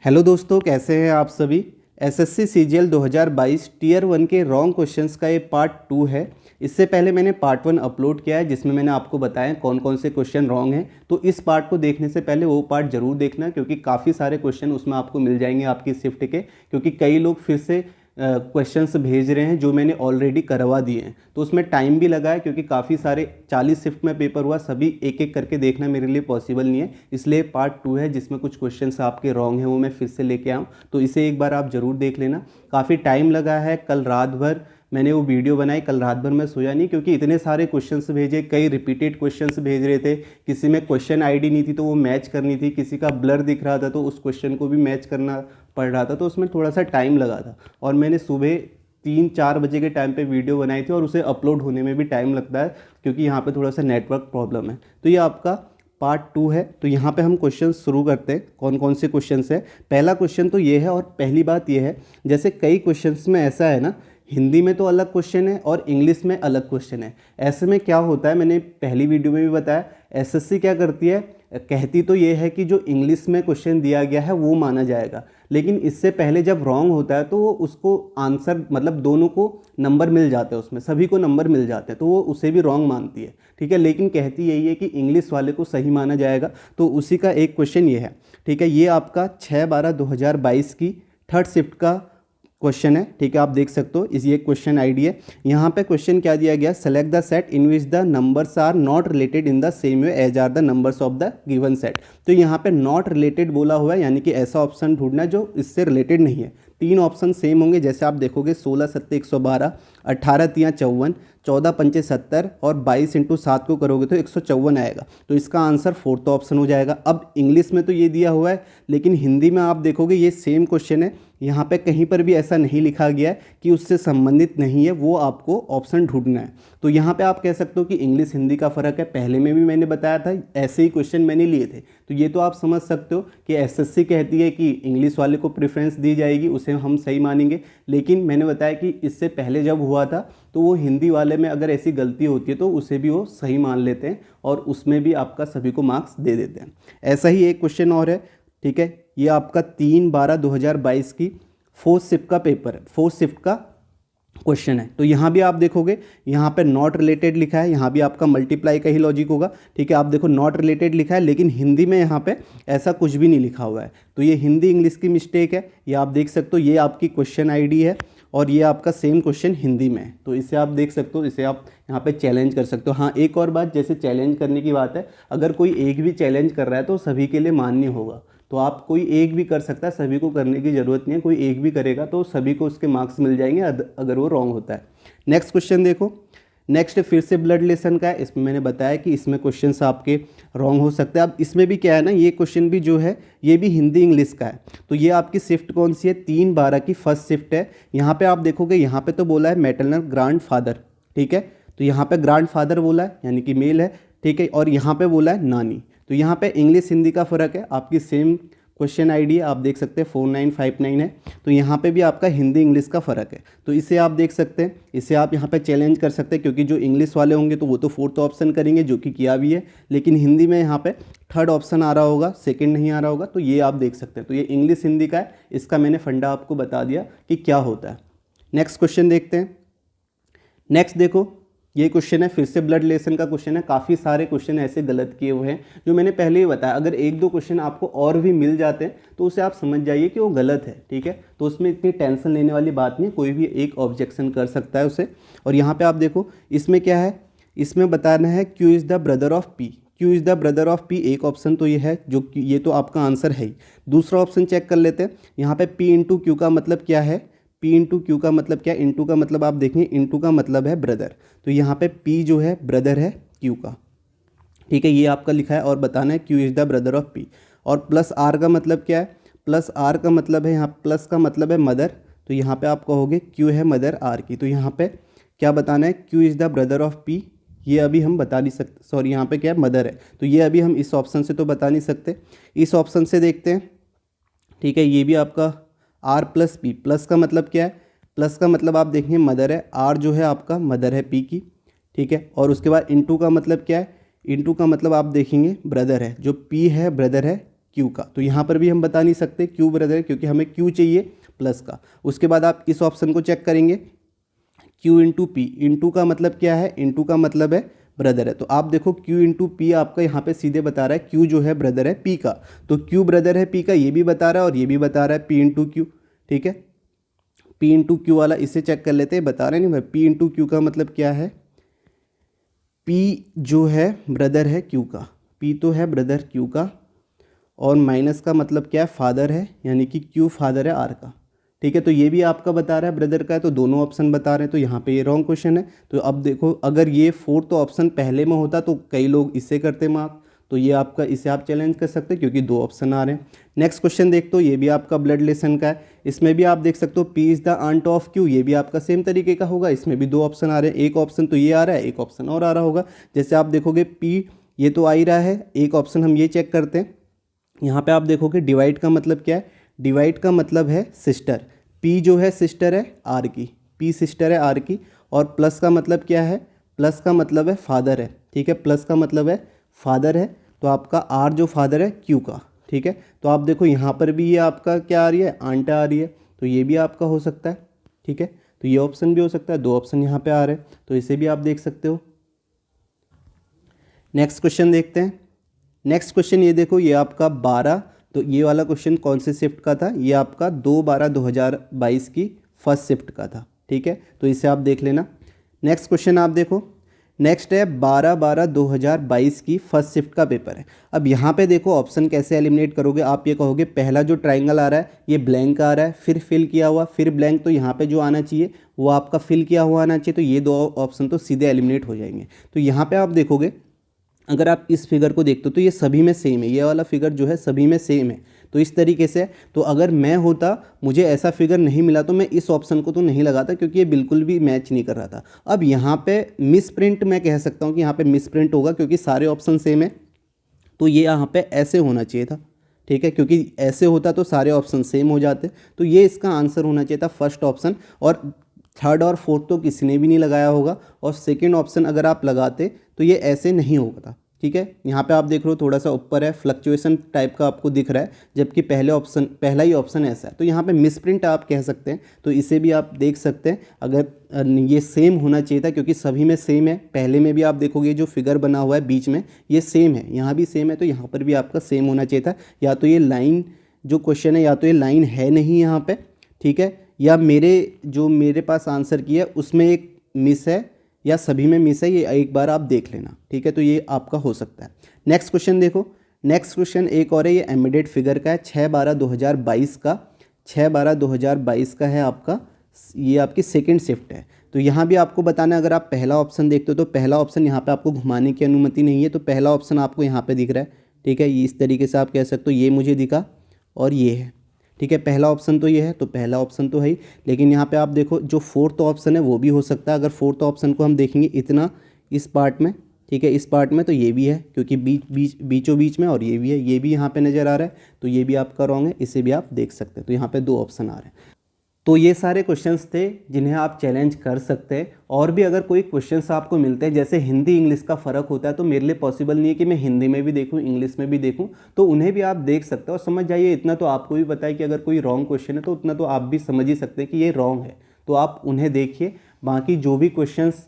Hello दोस्तों, कैसे हैं आप सभी। एसएससी सीजीएल 2022 टीयर 1 के रॉन्ग क्वेश्चंस का ये पार्ट 2 है। इससे पहले मैंने पार्ट 1 अपलोड किया है जिसमें मैंने आपको बताया कौन कौन से क्वेश्चन रॉन्ग हैं। तो इस पार्ट को देखने से पहले वो पार्ट ज़रूर देखना, क्योंकि काफ़ी सारे क्वेश्चन उसमें आपको मिल जाएंगे आपकी शिफ्ट के, क्योंकि कई लोग फिर से क्वेश्चंस भेज रहे हैं जो मैंने ऑलरेडी करवा दिए हैं। तो उसमें टाइम भी लगा है, क्योंकि काफ़ी सारे 40 शिफ्ट में पेपर हुआ, सभी एक एक करके देखना मेरे लिए पॉसिबल नहीं है। इसलिए पार्ट 2 है जिसमें कुछ क्वेश्चंस आपके रॉन्ग हैं वो मैं फिर से लेके आऊँ, तो इसे एक बार आप ज़रूर देख लेना। काफ़ी टाइम लगा है, कल रात भर मैंने वो वीडियो बनाई, कल रात भर मैं सोया नहीं, क्योंकि इतने सारे क्वेश्चंस भेजे, कई रिपीटेड क्वेश्चंस भेज रहे थे। किसी में क्वेश्चन आईडी नहीं थी तो वो मैच करनी थी, किसी का ब्लर दिख रहा था तो उस क्वेश्चन को भी मैच करना पड़ रहा था, तो उसमें थोड़ा सा टाइम लगा था। और मैंने सुबह 3-4 बजे के टाइम पे वीडियो बनाई थी और उसे अपलोड होने में भी टाइम लगता है, क्योंकि यहाँ पे थोड़ा सा नेटवर्क प्रॉब्लम है। तो ये आपका पार्ट 2 है। तो यहाँ पे हम क्वेश्चन शुरू करते हैं, कौन कौन से क्वेश्चन है। पहला क्वेश्चन तो ये है, और पहली बात ये है, जैसे कई क्वेश्चंस में ऐसा है ना, हिंदी में तो अलग क्वेश्चन है और इंग्लिश में अलग क्वेश्चन है। ऐसे में क्या होता है, मैंने पहली वीडियो में भी बताया, एसएससी क्या करती है, कहती तो ये है कि जो इंग्लिश में क्वेश्चन दिया गया है वो माना जाएगा, लेकिन इससे पहले जब रॉन्ग होता है तो वो उसको आंसर, मतलब दोनों को नंबर मिल जाते हैं, उसमें सभी को नंबर मिल जाते हैं, तो वो उसे भी रॉन्ग मानती है। ठीक है, लेकिन कहती यही है कि इंग्लिश वाले को सही माना जाएगा। तो उसी का एक क्वेश्चन ये है। ठीक है, ये आपका 6/12/2022 की थर्ड शिफ्ट का क्वेश्चन है। ठीक है, आप देख सकते हो, इस ये क्वेश्चन आईडी है। यहाँ पे क्वेश्चन क्या दिया गया, select the set in which the numbers are not related in the same way as are the numbers of the given set. तो यहाँ पे नॉट रिलेटेड बोला हुआ है, यानी कि ऐसा ऑप्शन ढूंढना जो इससे रिलेटेड नहीं है। 3 ऑप्शन सेम होंगे, जैसे आप देखोगे 16 सत्ते 112, 18 तियाँ 54, 14 पंचे 70 और 22 × 7 को करोगे तो 154 आएगा। तो इसका आंसर फोर्थ ऑप्शन हो जाएगा। अब इंग्लिश में तो ये दिया हुआ है, लेकिन हिंदी में आप देखोगे ये सेम क्वेश्चन है, यहाँ पे कहीं पर भी ऐसा नहीं लिखा गया है कि उससे संबंधित नहीं है, वो आपको ऑप्शन ढूंढना है। तो यहाँ पे आप कह सकते हो कि इंग्लिश हिंदी का फ़र्क है। पहले में भी मैंने बताया था, ऐसे ही क्वेश्चन मैंने लिए थे। तो ये तो आप समझ सकते हो कि एसएससी कहती है कि इंग्लिश वाले को प्रेफरेंस दी जाएगी, उसे हम सही मानेंगे। लेकिन मैंने बताया कि इससे पहले जब हुआ था तो वो हिंदी वाले में अगर ऐसी गलती होती है तो उसे भी वो सही मान लेते हैं और उसमें भी आपका सभी को मार्क्स दे देते हैं। ऐसा ही एक क्वेश्चन और है। ठीक है, ये आपका 3/12/2022 की फोर्थ शिफ्ट का पेपर है, फोर्थ शिफ्ट का क्वेश्चन है। तो यहाँ भी आप देखोगे, यहाँ पे नॉट रिलेटेड लिखा है, यहाँ भी आपका मल्टीप्लाई का ही लॉजिक होगा। ठीक है, आप देखो नॉट रिलेटेड लिखा है, लेकिन हिंदी में यहाँ पे ऐसा कुछ भी नहीं लिखा हुआ है। तो ये हिंदी इंग्लिश की मिस्टेक है, ये आप देख सकते हो। ये आपकी क्वेश्चन आईडी है और ये आपका सेम क्वेश्चन हिंदी में है। तो इसे आप देख सकते हो, इसे आप यहाँ पे चैलेंज कर सकते हो। हाँ, एक और बात, जैसे चैलेंज करने की बात है, अगर कोई एक भी चैलेंज कर रहा है तो सभी के लिए मान्य होगा। तो आप कोई एक भी कर सकता है, सभी को करने की ज़रूरत नहीं है। कोई एक भी करेगा तो सभी को उसके मार्क्स मिल जाएंगे अगर वो रॉन्ग होता है। नेक्स्ट क्वेश्चन देखो, नेक्स्ट फिर से ब्लड रिलेशन का है। इसमें मैंने बताया कि इसमें क्वेश्चंस आपके रॉन्ग हो सकते हैं। अब इसमें भी क्या है ना, ये क्वेश्चन भी जो है ये भी हिंदी इंग्लिश का है। तो ये आपकी शिफ्ट कौन सी है, 3/12 की फर्स्ट शिफ्ट है। यहाँ पे आप देखोगे, यहाँ पे तो बोला है मैटरनल ग्रैंड फादर। ठीक है, तो यहाँ पे ग्रैंड फादर बोला है, यानी कि मेल है। ठीक है, और यहाँ पे बोला है नानी। तो यहाँ पे इंग्लिश हिंदी का फ़र्क है। आपकी सेम क्वेश्चन आईडी है, आप देख सकते हैं 4959 है। तो यहाँ पे भी आपका हिंदी इंग्लिश का फ़र्क है। तो इसे आप देख सकते हैं, इसे आप यहाँ पे चैलेंज कर सकते हैं, क्योंकि जो इंग्लिश वाले होंगे तो वो तो फोर्थ ऑप्शन करेंगे, जो कि किया भी है। लेकिन हिंदी में यहाँ पे थर्ड ऑप्शन आ रहा होगा, सेकंड नहीं आ रहा होगा। तो ये आप देख सकते हैं। तो ये इंग्लिश हिंदी का है, इसका मैंने फंडा आपको बता दिया कि क्या होता है। नेक्स्ट क्वेश्चन देखते हैं। नेक्स्ट देखो, ये क्वेश्चन है, फिर से ब्लड रिलेशन का क्वेश्चन है। काफ़ी सारे क्वेश्चन ऐसे गलत किए हुए हैं जो मैंने पहले ही बताया। अगर एक दो क्वेश्चन आपको और भी मिल जाते हैं तो उसे आप समझ जाइए कि वो गलत है। ठीक है, तो उसमें इतनी टेंशन लेने वाली बात नहीं, कोई भी एक ऑब्जेक्शन कर सकता है उसे। और यहाँ पे आप देखो, इसमें क्या है, इसमें बताना है Q is the brother of P. Q is the brother of P, एक ऑप्शन तो ये है, जो कि ये तो आपका आंसर है ही। दूसरा ऑप्शन चेक कर लेते हैं। यहाँ पे पी इंटू क्यू का मतलब क्या है, पी इंटू क्यू का मतलब क्या, इंटू का मतलब आप देखेंगे, इंटू का मतलब है ब्रदर। तो यहाँ पे पी जो है ब्रदर है क्यू का। ठीक है, ये आपका लिखा है और बताना है Q is the brother of P. और प्लस आर का मतलब क्या है, प्लस आर का मतलब है, यहाँ प्लस का मतलब है मदर। तो यहाँ पे आप कहोगे क्यू है मदर आर की। तो यहाँ पे क्या बताना है, Q is the brother of P. ये अभी हम बता नहीं सकते, सॉरी यहाँ पे क्या है, मदर है। तो ये अभी हम इस ऑप्शन से तो बता नहीं सकते, इस ऑप्शन से देखते हैं। ठीक है, ये भी आपका आर प्लस पी, प्लस का मतलब क्या है, प्लस का मतलब आप देखेंगे मदर है, आर जो है आपका मदर है पी की। ठीक है, और उसके बाद इंटू का मतलब क्या है, इंटू का मतलब आप देखेंगे ब्रदर है, जो पी है ब्रदर है क्यू का। तो यहाँ पर भी हम बता नहीं सकते क्यू ब्रदर है, क्योंकि हमें क्यू चाहिए प्लस का। उसके बाद आप इस ऑप्शन को चेक करेंगे, क्यू इंटू पी। इंटू का मतलब क्या है? इंटू का मतलब है ब्रदर है। तो आप देखो क्यू इंटू पी आपका यहाँ पे सीधे बता रहा है क्यू जो है ब्रदर है पी का। तो क्यू ब्रदर है पी का, ये भी बता रहा है और ये भी बता रहा है पी इंटू क्यू। ठीक है, पी इंटू क्यू वाला इसे चेक कर लेते हैं, बता रहे नहीं भाई। पी इंटू क्यू का मतलब क्या है? पी जो है ब्रदर है क्यू का, पी तो है ब्रदर क्यू का, और माइनस का मतलब क्या है? फादर है, यानी कि क्यू फादर है आर का। ठीक है, तो ये भी आपका बता रहा है ब्रदर का है, तो दोनों ऑप्शन बता रहे हैं, तो यहाँ पे ये रॉन्ग क्वेश्चन है। तो अब देखो, अगर ये फोर्थ ऑप्शन पहले में होता तो कई लोग इससे करते मार्क, तो ये आपका, इसे आप चैलेंज कर सकते हैं क्योंकि दो ऑप्शन आ रहे हैं। नेक्स्ट क्वेश्चन देखते हो, ये भी आपका ब्लड रिलेशन का है। इसमें भी आप देख सकते हो P is the aunt of Q, ये भी आपका सेम तरीके का होगा। इसमें भी दो ऑप्शन आ रहे हैं, एक ऑप्शन तो ये आ रहा है, एक ऑप्शन और आ रहा होगा। जैसे आप देखोगे पी ये तो आ ही रहा है, एक ऑप्शन हम ये चेक करते हैं। यहाँ पे आप देखोगे डिवाइड का मतलब क्या है? डिवाइड का मतलब है सिस्टर। पी जो है सिस्टर है आर की, पी सिस्टर है आर की। और प्लस का मतलब क्या है? प्लस का मतलब है फादर है। ठीक है, प्लस का मतलब है फादर है, तो आपका आर जो फादर है क्यू का। ठीक है, तो आप देखो यहाँ पर भी ये आपका क्या आ रही है? आंटा आ रही है, तो ये भी आपका हो सकता है। ठीक है, तो ये ऑप्शन भी हो सकता है, दो ऑप्शन यहाँ पे आ रहे हैं, तो इसे भी आप देख सकते हो। नेक्स्ट क्वेश्चन देखते हैं। नेक्स्ट क्वेश्चन ये देखो, ये आपका 12, तो ये वाला क्वेश्चन कौन से शिफ्ट का था? ये आपका 2/12/2022 की फर्स्ट शिफ्ट का था। ठीक है, तो इसे आप देख लेना। नेक्स्ट क्वेश्चन आप देखो, नेक्स्ट है 12/12/2022 की फर्स्ट शिफ्ट का पेपर है। अब यहाँ पे देखो ऑप्शन कैसे एलिमिनेट करोगे। आप ये कहोगे पहला जो ट्राइंगल आ रहा है ये ब्लैंक आ रहा है, फिर फिल किया हुआ, फिर ब्लैंक, तो यहाँ पे जो आना चाहिए वो आपका फिल किया हुआ आना चाहिए। तो ये दो ऑप्शन तो सीधे एलिमिनेट हो जाएंगे। तो यहाँ पे आप देखोगे, अगर आप इस फिगर को देखते हो तो ये सभी में सेम है, ये वाला फिगर जो है सभी में सेम है। तो इस तरीके से, तो अगर मैं होता, मुझे ऐसा फिगर नहीं मिला तो मैं इस ऑप्शन को तो नहीं लगाता, क्योंकि ये बिल्कुल भी मैच नहीं कर रहा था। अब यहाँ पे मिस प्रिंट मैं कह सकता हूँ कि यहाँ पे मिस प्रिंट होगा, क्योंकि सारे ऑप्शन सेम है, तो ये यहाँ पे ऐसे होना चाहिए था। ठीक है, क्योंकि ऐसे होता तो सारे ऑप्शन सेम हो जाते, तो ये इसका आंसर होना चाहिए था फर्स्ट ऑप्शन। और थर्ड और फोर्थ तो किसी ने भी नहीं लगाया होगा, और सेकंड ऑप्शन अगर आप लगाते तो ये ऐसे नहीं होगा। ठीक है, यहाँ पे आप देख रहे हो थोड़ा सा ऊपर है, फ्लक्चुएशन टाइप का आपको दिख रहा है, जबकि पहला ही ऑप्शन ऐसा है, तो यहाँ पे मिसप्रिंट आप कह सकते हैं। तो इसे भी आप देख सकते हैं, अगर ये सेम होना चाहिए था, क्योंकि सभी में सेम है। पहले में भी आप देखोगे जो फिगर बना हुआ है बीच में ये सेम है, यहाँ भी सेम है, तो यहाँ पर भी आपका सेम होना चाहिए था। या तो ये लाइन जो क्वेश्चन है, या तो ये लाइन है नहीं यहाँ पे, ठीक है, या मेरे पास आंसर किया उसमें एक मिस है, या सभी में मिस है, ये एक बार आप देख लेना। ठीक है, तो ये आपका हो सकता है। नेक्स्ट क्वेश्चन देखो, नेक्स्ट क्वेश्चन एक और है, ये एम्बेडेड फिगर का है, 6/12/2022 का, 6/12/2022 का है आपका, ये आपकी सेकंड शिफ्ट है। तो यहाँ भी आपको बताना है, अगर आप पहला ऑप्शन देखते हो तो पहला ऑप्शन यहाँ पे आपको घुमाने की अनुमति नहीं है, तो पहला ऑप्शन आपको यहाँ पे दिख रहा है। ठीक है, इस तरीके से आप कह सकते हो, ये मुझे दिखा और ये है। ठीक है, पहला ऑप्शन तो ये है, तो पहला ऑप्शन तो है ही, लेकिन यहाँ पे आप देखो जो फोर्थ ऑप्शन है वो भी हो सकता है। अगर फोर्थ ऑप्शन को हम देखेंगे इतना इस पार्ट में, ठीक है, इस पार्ट में, तो ये भी है, क्योंकि बीचों बीच में, और ये भी है, ये भी यहाँ पे नज़र आ रहा है, तो ये भी आपका रॉन्ग है, इसे भी आप देख सकते हैं। तो यहाँ पे दो ऑप्शन आ रहे हैं। तो ये सारे क्वेश्चंस थे जिन्हें आप चैलेंज कर सकते हैं। और भी अगर कोई क्वेश्चंस आपको मिलते हैं, जैसे हिंदी इंग्लिश का फ़र्क होता है, तो मेरे लिए पॉसिबल नहीं है कि मैं हिंदी में भी देखूं इंग्लिश में भी देखूं, तो उन्हें भी आप देख सकते हो और समझ जाइए। इतना तो आपको भी पता है कि अगर कोई रॉन्ग क्वेश्चन है तो उतना तो आप भी समझ ही सकते हैं कि ये रॉन्ग है, तो आप उन्हें देखिए। बाकी जो भी क्वेश्चंस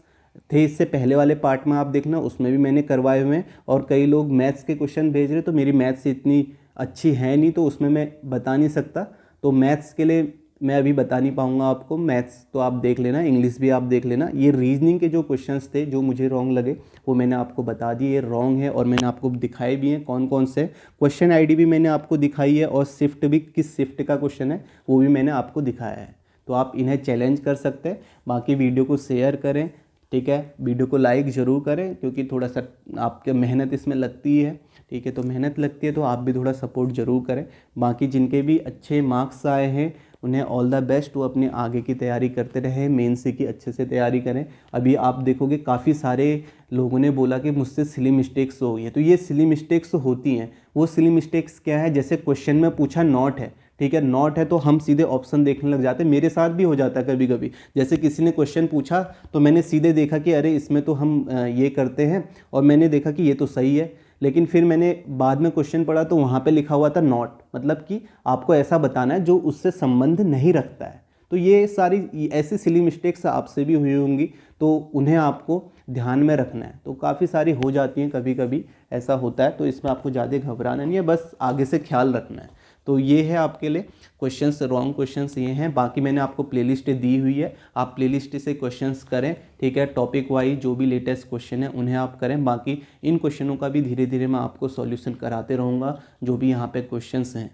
थे इससे पहले वाले पार्ट में आप देखना, उसमें भी मैंने करवाए हुए हैं। और कई लोग मैथ्स के क्वेश्चन भेज रहे, तो मेरी मैथ्स इतनी अच्छी है नहीं, तो उसमें मैं बता नहीं सकता, तो मैथ्स के लिए मैं अभी बता नहीं पाऊंगा आपको। मैथ्स तो आप देख लेना, इंग्लिश भी आप देख लेना। ये रीजनिंग के जो क्वेश्चंस थे जो मुझे रॉन्ग लगे वो मैंने आपको बता दिए, ये रॉन्ग है, और मैंने आपको दिखाए भी हैं कौन कौन से। क्वेश्चन आईडी भी मैंने आपको दिखाई है, और शिफ्ट भी, किस शिफ्ट का क्वेश्चन है वो भी मैंने आपको दिखाया है। तो आप इन्हें चैलेंज कर सकते हैं। बाकी वीडियो को शेयर करें, ठीक है, वीडियो को लाइक ज़रूर करें, क्योंकि थोड़ा सा आपके मेहनत इसमें लगती है। ठीक है, तो मेहनत लगती है तो आप भी थोड़ा सपोर्ट ज़रूर करें। बाकी जिनके भी अच्छे मार्क्स आए हैं उन्हें ऑल द बेस्ट, वो अपने आगे की तैयारी करते रहें, मेंस की अच्छे से तैयारी करें। अभी आप देखोगे काफ़ी सारे लोगों ने बोला कि मुझसे सिली मिस्टेक्स हो गई है, तो ये सिली मिस्टेक्स होती हैं। वो सिली मिस्टेक्स क्या है, जैसे क्वेश्चन में पूछा नॉट है, ठीक है, नॉट है तो हम सीधे ऑप्शन देखने लग जाते हैं। मेरे साथ भी हो जाता है कभी कभी, जैसे किसी ने क्वेश्चन पूछा तो मैंने सीधे देखा कि अरे इसमें तो हम ये करते हैं, और मैंने देखा कि ये तो सही है, लेकिन फिर मैंने बाद में क्वेश्चन पढ़ा तो वहाँ पे लिखा हुआ था नॉट, मतलब कि आपको ऐसा बताना है जो उससे संबंध नहीं रखता है। तो ये सारी ऐसी सिली मिस्टेक्स आपसे भी हुई होंगी, तो उन्हें आपको ध्यान में रखना है। तो काफ़ी सारी हो जाती हैं, कभी कभी ऐसा होता है, तो इसमें आपको ज़्यादा घबराना नहीं है, बस आगे से ख्याल रखना है। तो ये है आपके लिए क्वेश्चंस, रॉन्ग क्वेश्चंस ये हैं। बाकी मैंने आपको प्लेलिस्ट दी हुई है, आप प्लेलिस्ट से क्वेश्चंस करें, ठीक है। टॉपिक वाइज जो भी लेटेस्ट क्वेश्चन है उन्हें आप करें। बाकी इन क्वेश्चनों का भी धीरे धीरे मैं आपको सॉल्यूशन कराते रहूँगा, जो भी यहाँ पे क्वेश्चंस हैं।